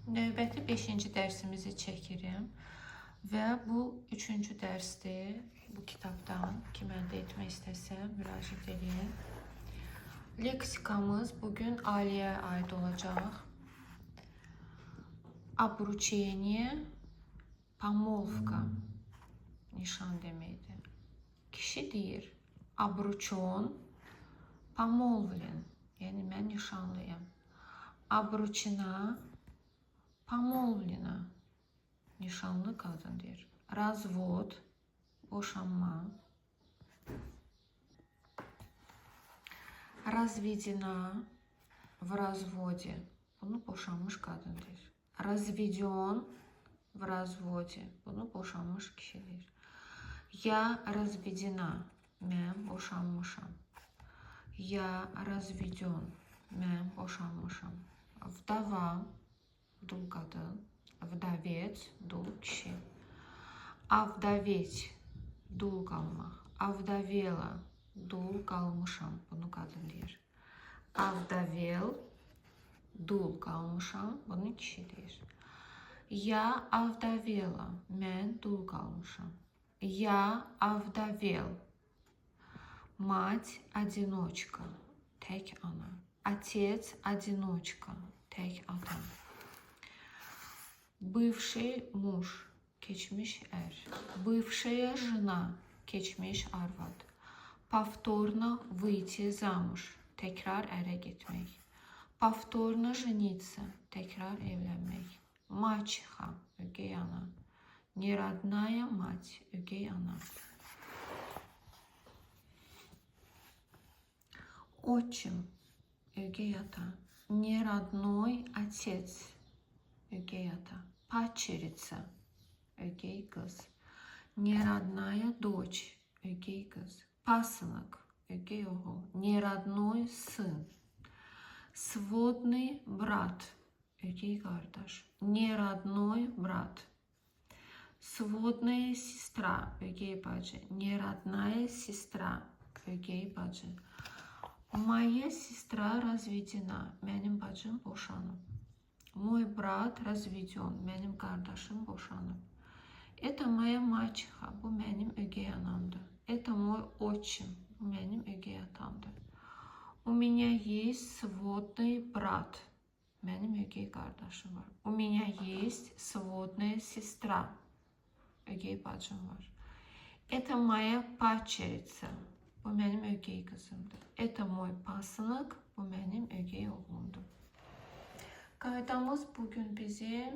Növbəti 5-ci dərsimizi çəkirim və bu 3-cü dərsdir. Bu kitabdan kim əldə etmək istəsə müraciət edin. Leksikamız bugün Aliyə aid olacaq. Обручение, помолвка, nişan deməkdir. Kişi deyir, обручен, помолвлен, yəni mən nişanlıyam. Обручена, помолвлена, nişanlı qadın deyir. Развод, boşanma. Разведена, в разводе, bunu boşanmış qadın deyir. Разведен, в разводе, bunu boşanmış kişi deyir. Я разведена, mən boşanmışam. Я разведен, mən boşanmışam. Vdava, dul qadın. Vdavec, dul kişi. Avdavet, dul qalmaq. Avdavela, dul qalmışam, bunu qadın deyir. Avdavel, dul qalmışam, bunu kişi deyir. Я avdavela, mən dul qalmışam. Я avdavel. Мать одиночка, tək ana. Отец одиночка, tək ata. Бывший муж, keçmiş ər. Бывшая жена, keçmiş arvad. Повторно выйти замуж, təkrar ərə getmək. Повторно жениться, təkrar evlənmək. Мачеха, ögey ana. Неродная мать, ögey ana. Отчим, ögey ata. Неродной отец, ögey ata. Падчерица, ögey qız. Неродная дочь, ögey qız. Пасынок, ögey oğul. Неродной сын. Сводный брат, ögey qardaş. Неродной брат. Сводная сестра, ögey bacı. Неродная сестра, ögey bacı. Моя сестра разведена, mənim bacım boşanıb. Мой брат разведен, mənim qardaşım boşanıb. Это моя мачеха, bu mənim ögey anamdır. Это мой отчим, bu mənim ögey atamdır. У меня есть сводный брат, mənim ögey qardaşım var. У меня есть сводная сестра, ögey bacım var. Это моя падчерица, bu mənim ögey qızımdır. Это mой pasınıq, bu mənim ögey oğlumdur. Qaydamız bugün bizim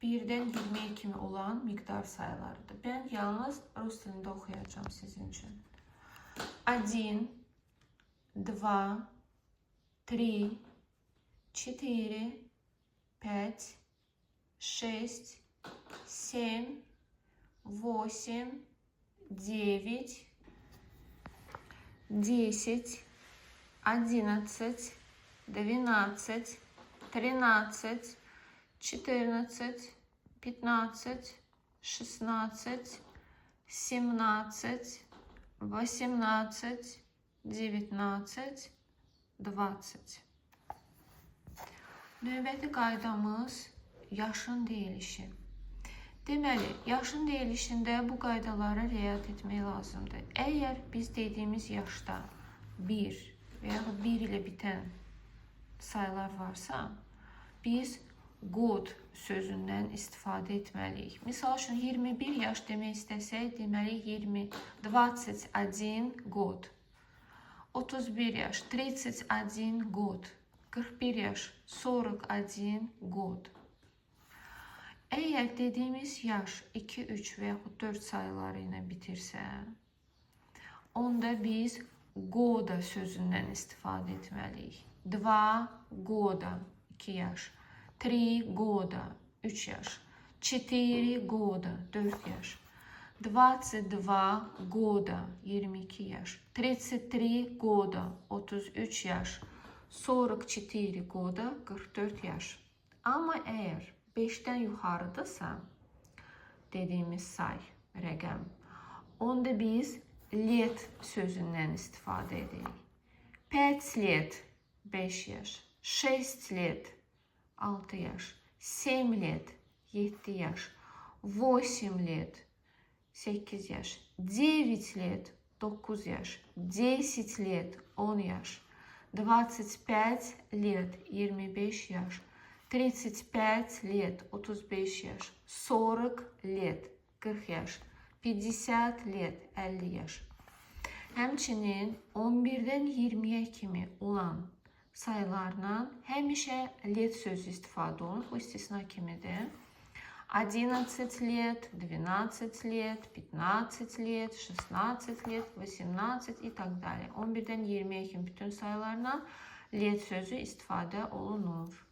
1-dən 20-yə kimi olan miqdar sayılarıdır. Ben yalnız rus dilində oxuyacağım sizin üçün. 1, 2, 3, 4, 5, 6, 7, 8, 9, 10, 11, 12, 13, 14, 15, 16, 17, 18, 19, 20. Növbəti qaydamız yaşın deyilişi. Deməli, yaşın deyilişində bu qaydalara riayət etmək lazımdır. Əgər biz dediyimiz yaşda 1 və ya 1 ilə bitən sayılar varsa, biz qod sözündən istifadə etməliyik. Misal üçün, 21 yaş demək istəsək, deməli 21 qod. 31 yaş, 31 qod. 41 yaş, 41 qod. Əgər dediyimiz yaş 2, 3 və yaxud 4 sayıları ilə bitirsə, onda biz qoda sözündən istifadə etməliyik. 2 qoda, 2 yaş. 3 qoda, 3 yaş. 4 qoda, 4 yaş. 22 qoda, 22 yaş. 33 qoda, 33 yaş. 44 qoda, 44 yaş. Amma əgər 5-dən yuxarıdırsa, dediyimiz say, rəqəm, onda biz let sözündən istifadə edirik. 5 let, 5 yaş. 6 лет, 6 yaş. 7 лет 7 yaş, 8 lет 8 yaş, 9 lет 9 yaş, 10 lет 10 yaş, 25 lет 25 yaş, 35 lет 35 yaş, 40 lет 40 yaş, 50 lет 50 yaş. Həmçinin 11-dən 20-yə kimi olan sayılarla həmişə lет sözü istifadə olunur. Bu istisna kimidir. 11 лет, 12 лет, 15 лет, 16 лет, 18 и так далее. 11-dən 20-yə kimi bütün sayılarla lет sözü istifadə olunur.